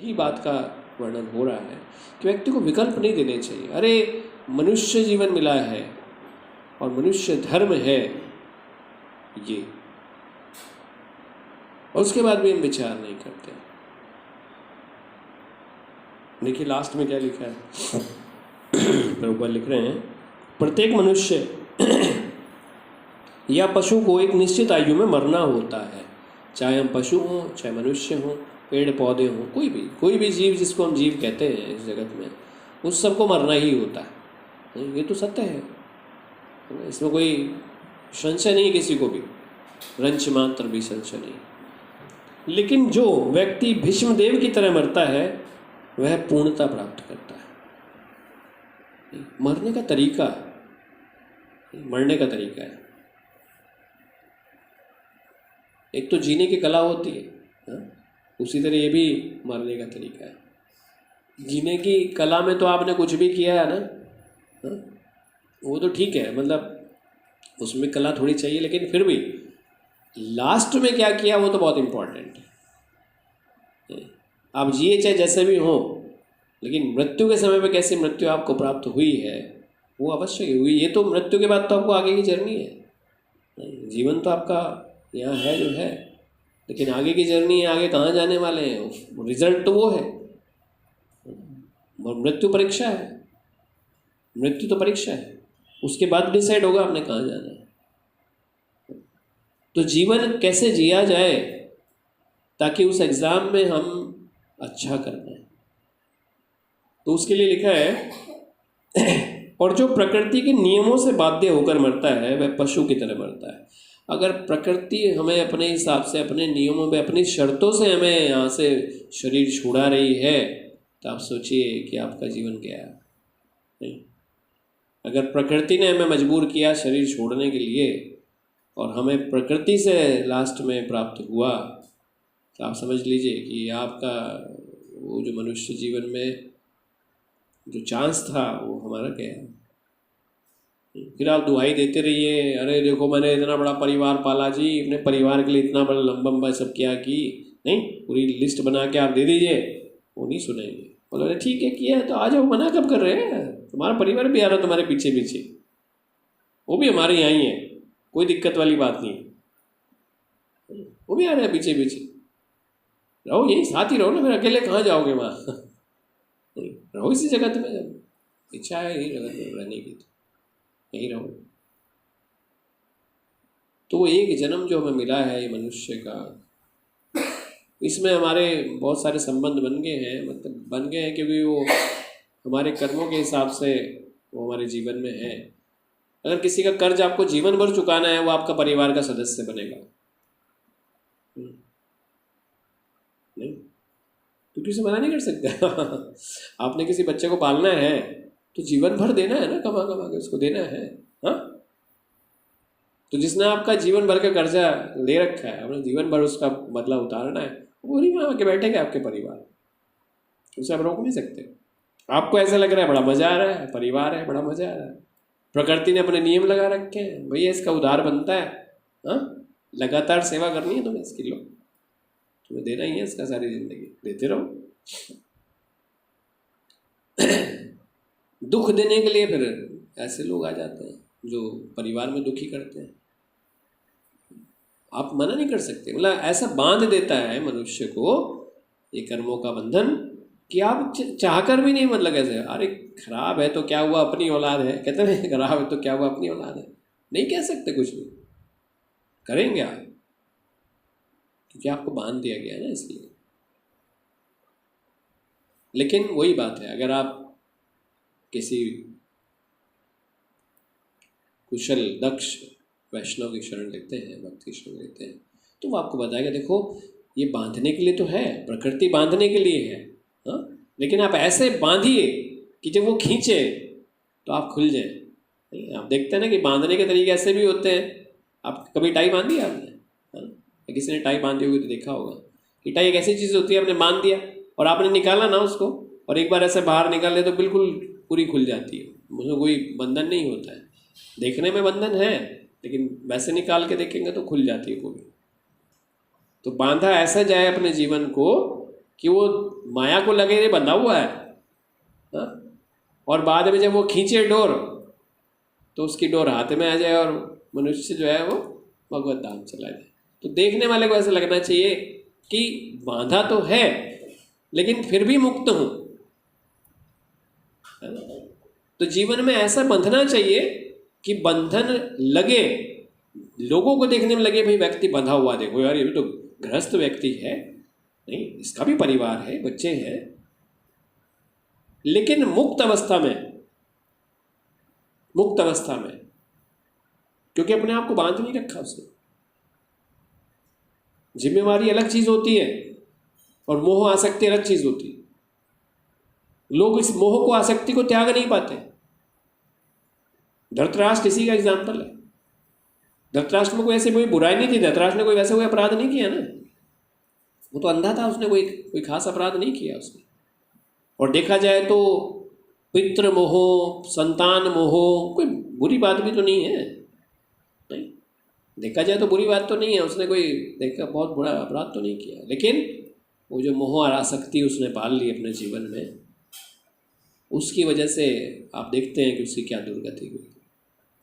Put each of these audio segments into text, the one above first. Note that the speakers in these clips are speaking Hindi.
ही बात का वर्णन हो रहा है कि व्यक्ति को विकल्प नहीं देने चाहिए। अरे मनुष्य जीवन मिला है और मनुष्य धर्म है ये, और उसके बाद भी हम विचार नहीं करते। देखिए लास्ट में क्या लिखा है, प्रभुपाद लिख रहे हैं, प्रत्येक मनुष्य या पशु को एक निश्चित आयु में मरना होता है। चाहे हम पशु हों, चाहे मनुष्य हों, पेड़ पौधे हों, कोई भी जीव जिसको हम जीव कहते हैं इस जगत में, उस सबको मरना ही होता है। ये तो सत्य है, इसमें कोई संशय नहीं, किसी को भी रंच मात्र भी संशय नहीं। लेकिन जो व्यक्ति भीष्मदेव की तरह मरता है वह पूर्णता प्राप्त करता है। मरने का तरीका, मरने का तरीका है, एक तो जीने की कला होती है, उसी तरह ये भी मरने का तरीका है। जीने की कला में तो आपने कुछ भी किया है ना, वो तो ठीक है, मतलब उसमें कला थोड़ी चाहिए, लेकिन फिर भी लास्ट में क्या किया वो तो बहुत इम्पोर्टेंट है। आप जिए चाहे जैसे भी हो, लेकिन मृत्यु के समय पे कैसी मृत्यु आपको प्राप्त हुई है वो अवश्य ही हुई। ये तो मृत्यु के बाद तो आपको आगे की जर्नी है। जीवन तो आपका यहाँ है जो है, लेकिन आगे की जर्नी है, आगे कहाँ जाने वाले हैं, रिजल्ट तो वो है। मृत्यु परीक्षा है, मृत्यु तो परीक्षा है, उसके बाद डिसाइड होगा आपने कहाँ जाना है। तो जीवन कैसे जिया जाए ताकि उस एग्ज़ाम में हम अच्छा कर पाए, तो उसके लिए लिखा है, और जो प्रकृति के नियमों से बाध्य होकर मरता है वह पशु की तरह मरता है। अगर प्रकृति हमें अपने हिसाब से, अपने नियमों में, अपनी शर्तों से हमें यहाँ से शरीर छुड़ा रही है, तो आप सोचिए कि आपका जीवन क्या है। नहीं, अगर प्रकृति ने हमें मजबूर किया शरीर छोड़ने के लिए और हमें प्रकृति से लास्ट में प्राप्त हुआ, तो आप समझ लीजिए कि आपका वो जो मनुष्य जीवन में जो चांस था वो हमारा क्या है। फिर आप दुहाई देते रहिए, अरे देखो मैंने इतना बड़ा परिवार पाला जी, अपने परिवार के लिए इतना बड़ा लंबा सब क्या की, नहीं पूरी लिस्ट बना के आप दे दीजिए, वो नहीं सुनेंगे। बोले अरे ठीक है किया है तो आ जाओ, मना कब कर रहे हैं, तुम्हारा परिवार भी आ रहा है तुम्हारे पीछे पीछे, वो भी हमारे यहाँ ही है, कोई दिक्कत वाली बात नहीं, वो भी आ रहे हैं पीछे पीछे, रहो यही साथ ही रहो ना, फिर अकेले कहाँ जाओगे वहाँ, रहो इसी जगत में, इच्छा है यही जगत में रहने की तो यही रहो। तो एक जन्म जो हमें मिला है ये मनुष्य का, इसमें हमारे बहुत सारे संबंध बन गए हैं, मतलब बन गए हैं क्योंकि वो हमारे कर्मों के हिसाब से वो हमारे जीवन में है। अगर किसी का कर्ज आपको जीवन भर चुकाना है, वो आपका परिवार का सदस्य बनेगा नहीं, तो किसी मना नहीं कर सकता। आपने किसी बच्चे को पालना है तो जीवन भर देना है ना, कमा कमा के उसको देना है। हाँ, तो जिसने आपका जीवन भर का कर्जा ले रखा है, आपने जीवन भर उसका बदला उतारना है, वो नहीं वहाँ के बैठेंगे आपके परिवार, उसे आप रोक नहीं सकते। आपको ऐसा लग रहा है बड़ा मजा आ रहा है, परिवार है बड़ा मजा आ रहा है, प्रकृति ने अपने नियम लगा रखे हैं, भैया इसका उधार बनता है, हाँ लगातार सेवा करनी है तुम्हें इसकी, लो तुम्हें देना ही है इसका, सारी जिंदगी देते रहो। दुख देने के लिए फिर ऐसे लोग आ जाते हैं जो परिवार में दुखी करते हैं, आप मना नहीं कर सकते। मतलब ऐसा बांध देता है मनुष्य को ये कर्मों का बंधन कि आप चाहकर भी नहीं, मतलब कैसे, अरे खराब है तो क्या हुआ अपनी औलाद है, कहते हैं खराब है तो क्या हुआ अपनी औलाद है, नहीं कह सकते कुछ भी, करेंगे आप क्योंकि आपको बांध दिया गया है ना, इसलिए। लेकिन वही बात है, अगर आप किसी कुशल दक्ष वैष्णव की शरण लेते हैं, भक्त की शरण लेते हैं, तो वो आपको बताएगा देखो ये बांधने के लिए तो है, प्रकृति बांधने के लिए है, हाँ, लेकिन आप ऐसे बांधिए कि जब वो खींचे तो आप खुल जाएं। आप देखते हैं ना कि बांधने के तरीके ऐसे भी होते हैं। आप कभी टाई बांधी आपने, हाँ, किसी ने टाई बांधी होगी तो देखा होगा कि टाई एक ऐसी चीज़ होती है, आपने बांध दिया और आपने निकाला ना उसको, और एक बार ऐसे बाहर निकाल ले तो बिल्कुल पूरी खुल जाती है, उसमें कोई बंधन नहीं होता है। देखने में बंधन है लेकिन वैसे निकाल के देखेंगे तो खुल जाती है पूरी। तो बांधा ऐसा जाए अपने जीवन को कि वो माया को लगे ये बंधा हुआ है, हाँ? और बाद में जब वो खींचे डोर तो उसकी डोर हाथ में आ जाए और मनुष्य जो है वो भगवत धाम चला जाए। तो देखने वाले को ऐसा लगना चाहिए कि बांधा तो है लेकिन फिर भी मुक्त हूँ। तो जीवन में ऐसा बंधना चाहिए कि बंधन लगे, लोगों को देखने में लगे भाई व्यक्ति बंधा हुआ, देखो यार ये भी तो गृहस्थ व्यक्ति है, नहीं इसका भी परिवार है, बच्चे हैं, लेकिन मुक्त अवस्था में, क्योंकि अपने आप को बांध नहीं रखा उसने। जिम्मेवारी अलग चीज होती है और मोह आसक्ति अलग चीज होती है। लोग इस मोह को, आसक्ति को त्याग नहीं पाते। धृतराष्ट्र इसी का एग्जाम्पल है। धृतराष्ट्र में कोई ऐसी कोई बुराई नहीं थी, धृतराष्ट्र ने कोई वैसे कोई अपराध नहीं किया ना, वो तो अंधा था, उसने कोई खास अपराध नहीं किया उसने। और देखा जाए तो पितृ मोह, संतान मोह कोई बुरी बात भी तो नहीं है, नहीं देखा जाए तो बुरी बात तो नहीं है, उसने कोई देखा बहुत बुरा अपराध तो नहीं किया, लेकिन वो जो मोह और आसक्ति उसने पाल ली अपने जीवन में, उसकी वजह से आप देखते हैं कि उसकी क्या दुर्गति हुई।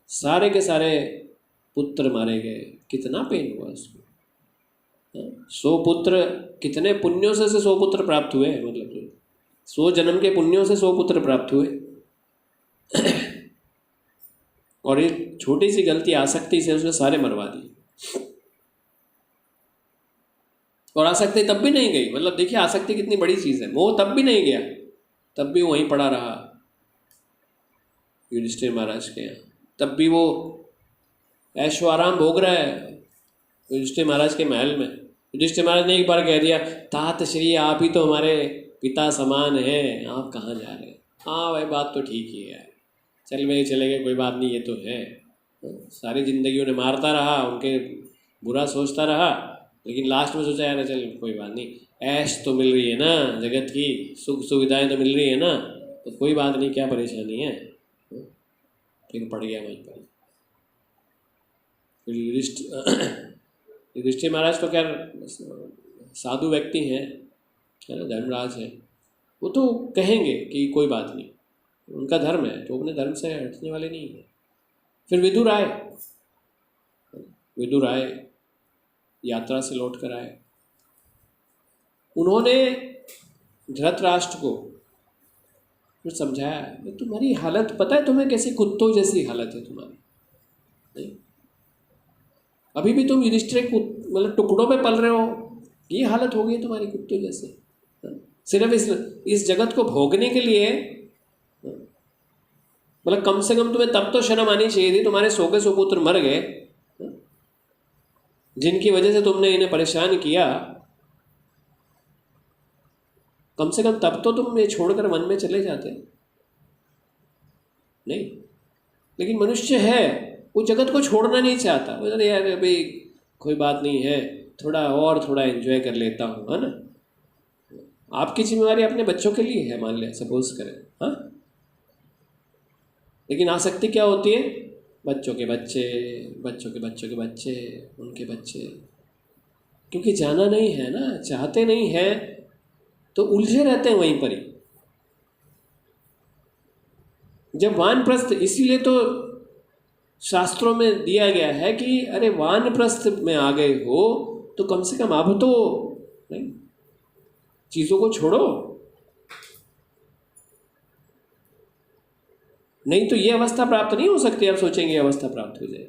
सारे के सारे पुत्र मारे गए, कितना पेन हुआ उसको। 100 पुत्र, कितने पुण्यों से 100 पुत्र प्राप्त हुए, मतलब 100 जन्म के पुण्यों से 100 पुत्र प्राप्त हुए। और एक छोटी सी गलती आसक्ति से उसने सारे मरवा दिए। और आसक्ति तब भी नहीं गई, मतलब देखिए आसक्ति कितनी बड़ी चीज है। मोह तब भी नहीं गया, तब भी वहीं पड़ा रहा युधिष्ठिर महाराज के यहाँ, तब भी वो ऐशो आराम भोग रहा है युधिष्ठिर महाराज के महल में। युधिष्ठिर महाराज ने एक बार कह दिया, तात श्री आप ही तो हमारे पिता समान हैं, आप कहाँ जा रहे हैं। हाँ भाई बात तो ठीक ही है, चल भाई चले गए, कोई बात नहीं, ये तो है। सारी जिंदगी उन्हें मारता रहा, उनके बुरा सोचता रहा, लेकिन लास्ट में सोचा यार चल कोई बात नहीं, ऐश तो मिल रही है ना, जगत की सुख सुविधाएं तो मिल रही है ना, तो कोई बात नहीं, क्या परेशानी है। फिर पड़ गया वहीं पर। युधिष्ठिर महाराज तो क्या साधु व्यक्ति हैं, है ना, धर्मराज है, वो तो कहेंगे कि कोई बात नहीं, उनका धर्म है, तो अपने धर्म से हटने वाले नहीं है। फिर विदुर आए, यात्रा से लौट कर आए, उन्होंने धृतराष्ट्र को फिर समझाया, तुम्हारी हालत पता है तुम्हें, कैसी कुत्तों जैसी हालत है तुम्हारी, नहीं अभी भी तुम युधिष्ठिर मतलब टुकड़ों में पल रहे हो, ये हालत हो गई तुम्हारी कुत्तों जैसे। सिर्फ इस जगत को भोगने के लिए, मतलब कम से कम तुम्हें तब तो शर्म आनी चाहिए थी, तुम्हारे 100 के 100 पुत्र मर गए जिनकी वजह से तुमने इन्हें परेशान किया, कम से कम तब तो तुम ये छोड़कर वन में चले जाते, नहीं। लेकिन मनुष्य है, वो जगत को छोड़ना नहीं चाहता, वो यार भाई कोई बात नहीं है, थोड़ा एंजॉय कर लेता हूँ, है ना। आपकी जिम्मेवारी अपने बच्चों के लिए है, मान लिया सपोज करें, हाँ, लेकिन आसक्ति क्या होती है, बच्चों के बच्चे, उनके बच्चे, क्योंकि जाना नहीं है ना, चाहते नहीं है तो उलझे रहते हैं वहीं पर ही। जब वानप्रस्थ, इसीलिए तो शास्त्रों में दिया गया है कि अरे वानप्रस्थ में आ गए हो तो कम से कम अब तो नहीं, चीजों को छोड़ो, नहीं तो ये अवस्था प्राप्त नहीं हो सकती। आप सोचेंगे ये अवस्था प्राप्त हो जाए,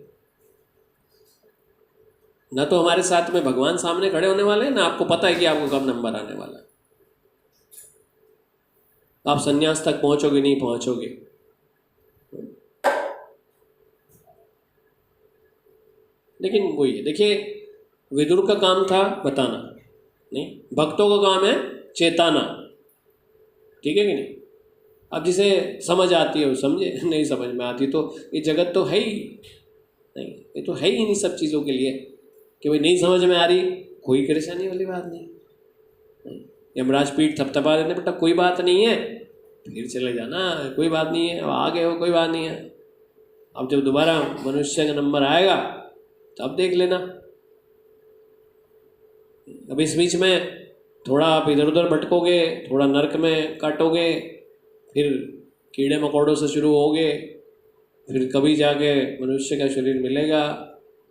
ना तो हमारे साथ में भगवान सामने खड़े होने वाले हैं, ना आपको पता है कि आपको कब नंबर आने वाला है। आप संन्यास तक पहुंचोगे नहीं पहुंचोगे, लेकिन वही है। देखिए विदुर का काम था बताना, नहीं, भक्तों का काम है चेताना, ठीक है कि नहीं। अब जिसे समझ आती है वो समझे, नहीं समझ में आती तो ये जगत तो है ही नहीं, ये तो है ही नहीं सब चीज़ों के लिए कि भाई नहीं समझ में आ रही, कोई परेशानी वाली बात नहीं। यमराज पीठ थपथपा देते, बेटा कोई बात नहीं है, फिर चले जाना, कोई बात नहीं है, अब आ गए हो कोई बात नहीं है, अब जब दोबारा मनुष्य का नंबर आएगा तब देख लेना। अब इस बीच में थोड़ा आप इधर उधर भटकोगे, थोड़ा नरक में काटोगे, फिर कीड़े मकोड़ों से शुरू होगे, फिर कभी जाके मनुष्य का शरीर मिलेगा,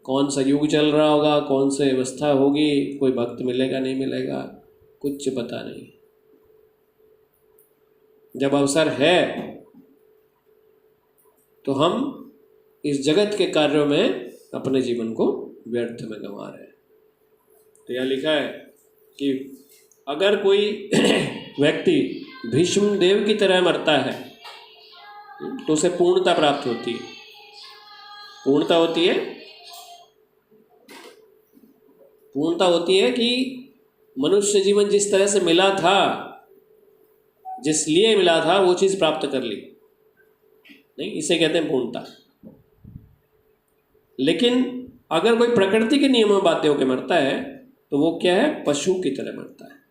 कौन सा युग चल रहा होगा, कौन सी अवस्था होगी, कोई भक्त मिलेगा नहीं मिलेगा, कुछ पता नहीं। जब अवसर है तो हम इस जगत के कार्यों में अपने जीवन को व्यर्थ में गंवा रहे हैं। तो यह लिखा है कि अगर कोई व्यक्ति भीष्म देव की तरह मरता है तो उसे पूर्णता प्राप्त होती है। पूर्णता होती है, पूर्णता होती है कि मनुष्य जीवन जिस तरह से मिला था, जिस लिए मिला था, वो चीज़ प्राप्त कर ली, नहीं, इसे कहते हैं पूर्णता। लेकिन अगर कोई प्रकृति के नियमों में बाध्य होकर मरता है तो वो क्या है, पशु की तरह मरता है।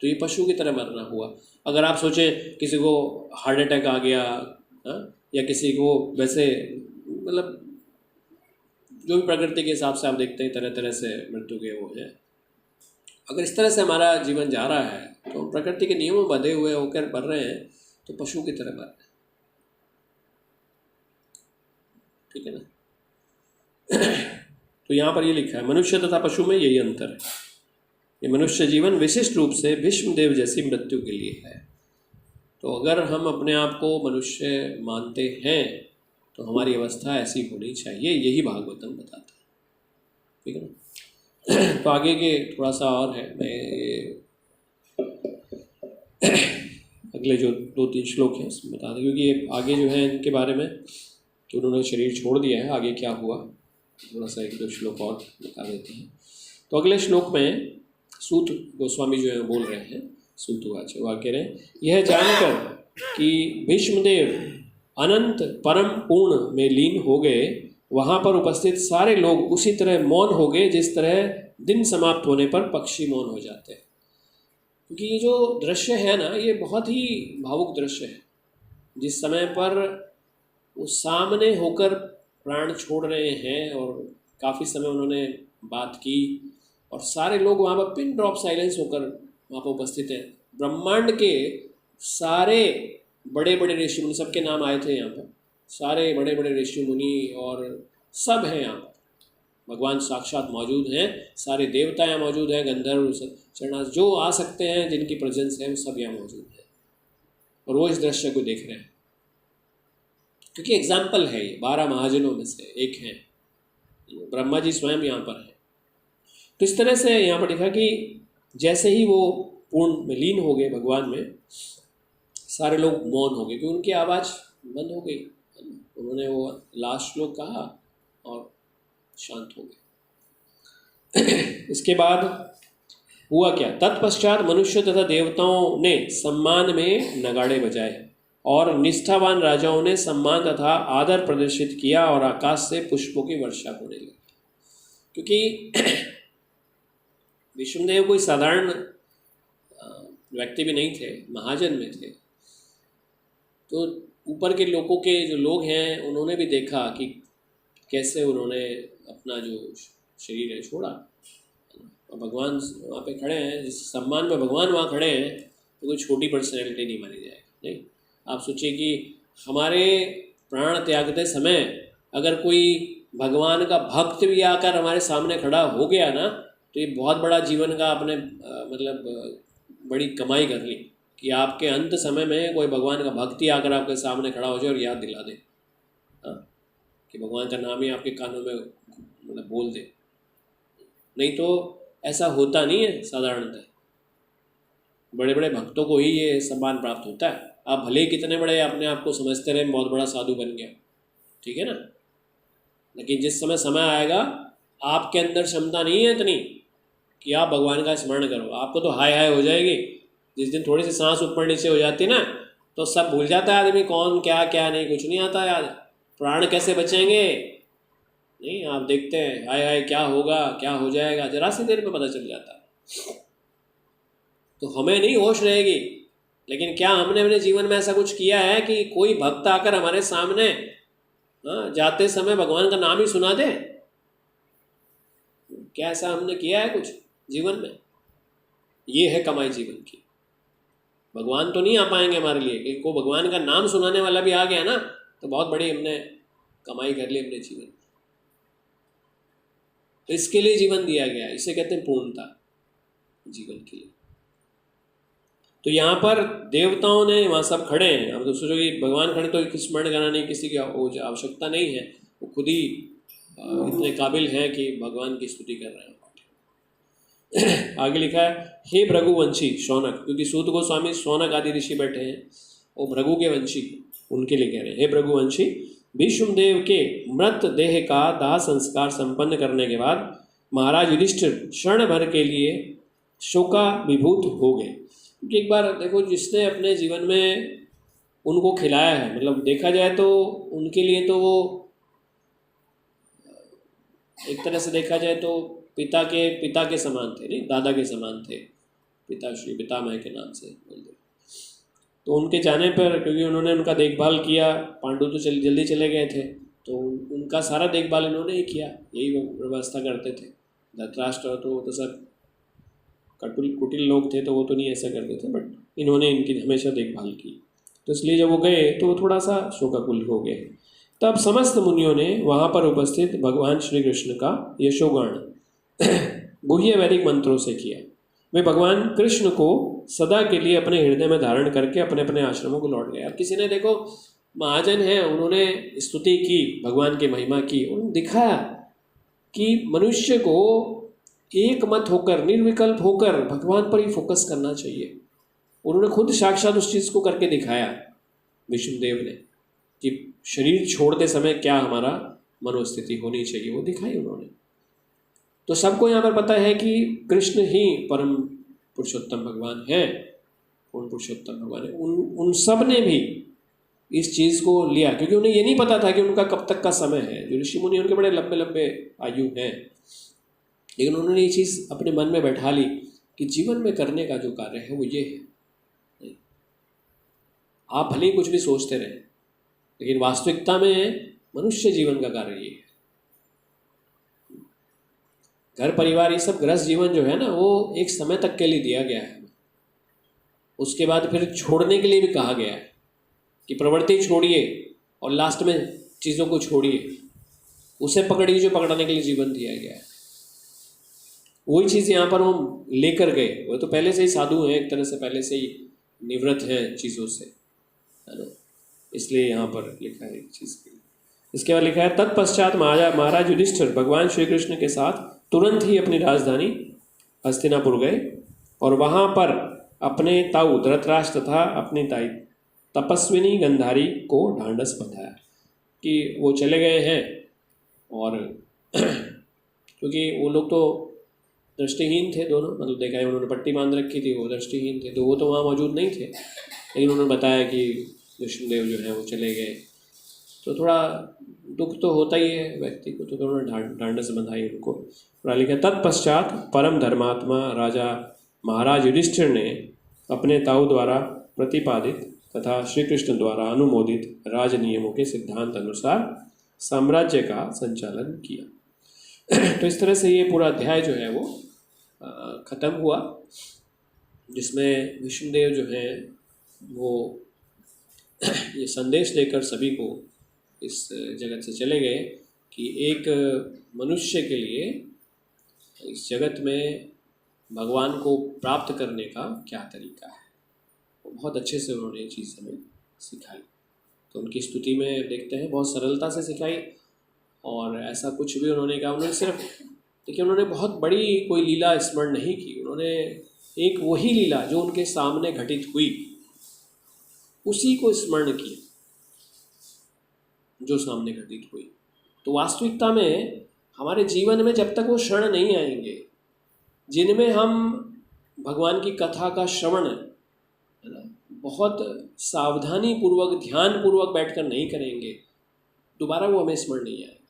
तो ये पशु की तरह मरना हुआ। अगर आप सोचें किसी को हार्ट अटैक आ गया, या किसी को वैसे मतलब जो भी प्रकृति के हिसाब से आप देखते हैं तरह तरह से मृत्यु के वो है, अगर इस तरह से हमारा जीवन जा रहा है तो हम प्रकृति के नियमों में बंधे हुए होकर मर रहे हैं, तो पशु की तरह मर रहे हैं। ठीक है ना। तो यहाँ पर ये लिखा है, मनुष्य तथा पशु में यही अंतर है। ये मनुष्य जीवन विशिष्ट रूप से भीष्म देव जैसी मृत्यु के लिए है। तो अगर हम अपने आप को मनुष्य मानते हैं तो हमारी अवस्था ऐसी होनी चाहिए, यही भागवतम बताता है। ठीक है ना। तो आगे के थोड़ा सा और है, मैं ये अगले जो 2-3 श्लोक हैं उसमें बता दें, क्योंकि ये आगे जो है इनके बारे में कि उन्होंने शरीर छोड़ दिया है, आगे क्या हुआ थोड़ा सा 1-2 श्लोक और बता देते हैं। तो अगले श्लोक में सूत गोस्वामी जो है बोल रहे हैं, सूतवाच वह कह रहे हैं, यह जानकर कि भीष्मदेव अनंत परम पूर्ण में लीन हो गए, वहाँ पर उपस्थित सारे लोग उसी तरह मौन हो गए जिस तरह दिन समाप्त होने पर पक्षी मौन हो जाते हैं। क्योंकि ये जो दृश्य है ना, ये बहुत ही भावुक दृश्य है। जिस समय पर वो सामने होकर प्राण छोड़ रहे हैं और काफ़ी समय उन्होंने बात की और सारे लोग वहाँ पर पिन ड्रॉप साइलेंस होकर वहाँ पर उपस्थित हैं। ब्रह्मांड के सारे बड़े बड़े ऋषि मुनि, सबके नाम आए थे यहाँ पर, सारे बड़े बड़े ऋषि मुनि और सब हैं यहाँ पर, भगवान साक्षात मौजूद हैं, सारे देवता यहाँ मौजूद हैं, गंधर्व चरणास जो आ सकते हैं, जिनकी प्रेजेंस है वो सब यहाँ मौजूद हैं और वो इस दृश्य को देख रहे हैं। क्योंकि एग्जाम्पल है ये, 12 महाजनों में से एक हैं, ब्रह्मा जी स्वयं यहाँ पर हैं। तो इस तरह से यहाँ पर लिखा कि जैसे ही वो पूर्ण में लीन हो गए भगवान में, सारे लोग मौन हो गए क्योंकि उनकी आवाज़ बंद हो गई। उन्होंने वो लास्ट श्लोक कहा और शांत हो गए। इसके बाद हुआ क्या, तत्पश्चात मनुष्य तथा देवताओं ने सम्मान में नगाड़े बजाए और निष्ठावान राजाओं ने सम्मान तथा आदर प्रदर्शित किया और आकाश से पुष्पों की वर्षा होने लगी। क्योंकि विष्णुदेव कोई साधारण व्यक्ति भी नहीं थे, महाजन में थे। तो ऊपर के लोगों के जो लोग हैं उन्होंने भी देखा कि कैसे उन्होंने अपना जो शरीर है छोड़ा और भगवान वहाँ पे खड़े हैं, जिस सम्मान में भगवान वहाँ खड़े हैं, तो कोई छोटी पर्सनैलिटी नहीं मानी जाएगी। नहीं, आप सोचिए कि हमारे प्राण त्यागते समय अगर कोई भगवान का भक्त भी आकर हमारे सामने खड़ा हो गया ना, तो ये बहुत बड़ा जीवन का आपने मतलब बड़ी कमाई कर ली कि आपके अंत समय में कोई भगवान का भक्ति आकर आपके सामने खड़ा हो जाए और याद दिला दे, हाँ, कि भगवान का नाम ही आपके कानों में मतलब बोल दे। नहीं तो ऐसा होता नहीं है, साधारणतः बड़े बड़े भक्तों को ही ये सम्मान प्राप्त होता है। आप भले ही कितने बड़े अपने आप को समझते रहे, बहुत बड़ा साधु बन गया, ठीक है ना, लेकिन जिस समय आएगा आपके अंदर क्षमता नहीं है इतनी कि आप भगवान का स्मरण करो, आपको तो हाय हाय हो जाएगी। जिस दिन थोड़ी सी सांस ऊपर नीचे हो जाती ना, तो सब भूल जाता है आदमी, कौन क्या क्या नहीं, कुछ नहीं आता याद, प्राण कैसे बचेंगे। नहीं, आप देखते हैं हाय हाय क्या होगा क्या हो जाएगा, जरा सी देर में पता चल जाता है। तो हमें नहीं होश रहेगी, लेकिन क्या हमने अपने जीवन में ऐसा कुछ किया है कि कोई भक्त आकर हमारे सामने जाते समय भगवान का नाम ही सुना दे? क्या ऐसा हमने किया है कुछ? जीवन में। ये है कमाई जीवन की। भगवान तो नहीं आ पाएंगे हमारे लिए, कि को भगवान का नाम सुनाने वाला भी आ गया ना तो बहुत बड़ी हमने कमाई कर ली अपने जीवन में। तो इसके लिए जीवन दिया गया, इसे कहते हैं पूर्णता जीवन के लिए। तो यहाँ पर देवताओं ने, वहाँ सब खड़े हैं, अब तो सोचो कि भगवान खड़े तो स्मरण कराने किसी की आवश्यकता नहीं है, वो खुद ही इतने काबिल हैं कि भगवान की स्तुति कर रहे हैं। आगे लिखा है, हे भृगुवंशी शौनक, क्योंकि सूत गोस्वामी शौनक आदि ऋषि बैठे हैं, वो भृगु के वंशी, उनके लिए कह रहे हैं, हे भृगुवंशी, भीष्मदेव के मृत देह का दाह संस्कार संपन्न करने के बाद महाराज युधिष्ठिर क्षण भर के लिए शोकाभिभूत हो गए। क्योंकि एक बार देखो, जिसने अपने जीवन में उनको खिलाया है, मतलब देखा जाए तो उनके लिए तो वो एक तरह से देखा जाए तो पिता के समान थे, नहीं दादा के समान थे, पिताश्री पितामह के नाम से बोलते। तो उनके जाने पर, क्योंकि उन्होंने उनका देखभाल किया, पांडु तो जल्दी चले गए थे, तो उनका सारा देखभाल इन्होंने ही किया, यही व्यवस्था करते थे। धृतराष्ट्र तो सब कुटिल लोग थे, तो वो तो नहीं ऐसा करते थे, बट इन्होंने इनकी हमेशा देखभाल की। तो इसलिए जब वो गए तो वो थोड़ा सा शोकाकुल हो गए। तब समस्त मुनियों ने वहाँ पर उपस्थित भगवान श्री कृष्ण का यशोगान गुह्य वैदिक मंत्रों से किया। वे भगवान कृष्ण को सदा के लिए अपने हृदय में धारण करके अपने अपने आश्रमों को लौट गए। अब किसी ने देखो, महाजन है, उन्होंने स्तुति की, भगवान की महिमा की, उन्होंने दिखाया कि मनुष्य को एक मत होकर, निर्विकल्प होकर भगवान पर ही फोकस करना चाहिए। उन्होंने खुद साक्षात उस चीज़ को करके दिखाया, विष्णुदेव ने, कि शरीर छोड़ते समय क्या हमारा मनोस्थिति होनी चाहिए, वो दिखाई उन्होंने। तो सबको यहाँ पर पता है कि कृष्ण ही परम पुरुषोत्तम भगवान है, पूर्ण पुरुषोत्तम भगवान है। उन सब ने भी इस चीज़ को लिया, क्योंकि उन्हें ये नहीं पता था कि उनका कब तक का समय है। जो ऋषि मुनि उनके बड़े लंबे लंबे आयु हैं, लेकिन उन्होंने ये चीज़ अपने मन में बैठा ली कि जीवन में करने का जो कार्य है वो ये है। आप भले ही कुछ भी सोचते रहें, लेकिन वास्तविकता में मनुष्य जीवन का कार्य ये है। घर परिवार ये सब गृहस्थ जीवन जो है ना, वो एक समय तक के लिए दिया गया है। उसके बाद फिर छोड़ने के लिए भी कहा गया है कि प्रवृत्ति छोड़िए और लास्ट में चीज़ों को छोड़िए, उसे पकड़िए जो पकड़ने के लिए जीवन दिया गया है। वही चीज़ यहाँ पर वो लेकर गए। वो तो पहले से ही साधु हैं, एक तरह से पहले से ही निवृत्त हैं चीज़ों से, है ना, इसलिए यहाँ पर लिखा है एक चीज़ के लिए। इसके बाद लिखा है, तत्पश्चात महाराज युधिष्ठिर भगवान श्री कृष्ण के साथ तुरंत ही अपनी राजधानी हस्तिनापुर गए और वहाँ पर अपने ताऊ धृतराष्ट्र तथा अपनी ताई तपस्विनी गंधारी को ढांढस बंधाया कि वो चले गए हैं। और क्योंकि वो लोग तो दृष्टिहीन थे दोनों, मतलब देखा है उन्होंने पट्टी बांध रखी थी, वो दृष्टिहीन थे, तो वो तो वहाँ मौजूद नहीं थे, लेकिन उन्होंने बताया कि विष्णुदेव जो है वो चले गए। तो थोड़ा दुख तो होता ही है व्यक्ति को, तो थोड़ा ढांढस बंधाई उनको। थोड़ा लिखा, तत्पश्चात परम धर्मात्मा राजा महाराज युधिष्ठिर ने अपने ताऊ द्वारा प्रतिपादित तथा श्री कृष्ण द्वारा अनुमोदित राज नियमों के सिद्धांत अनुसार साम्राज्य का संचालन किया। तो इस तरह से ये पूरा अध्याय जो है वो ख़त्म हुआ, जिसमें विष्णुदेव जो है वो ये संदेश देकर सभी को इस जगत से चले गए कि एक मनुष्य के लिए इस जगत में भगवान को प्राप्त करने का क्या तरीका है। वो बहुत अच्छे से उन्होंने ये चीज़ हमें सिखाई। तो उनकी स्तुति में देखते हैं बहुत सरलता से सिखाई, और ऐसा कुछ भी उन्होंने कहा, उन्होंने सिर्फ देखिए, उन्होंने बहुत बड़ी कोई लीला स्मरण नहीं की, उन्होंने एक वही लीला जो उनके सामने घटित हुई उसी को स्मरण किया जो सामने घटित हुई। तो वास्तविकता में हमारे जीवन में जब तक वो क्षण नहीं आएंगे जिनमें हम भगवान की कथा का श्रवण, है ना, बहुत सावधानी पूर्वक ध्यान पूर्वक बैठकर नहीं करेंगे, दोबारा वो हमें स्मरण नहीं आएगा।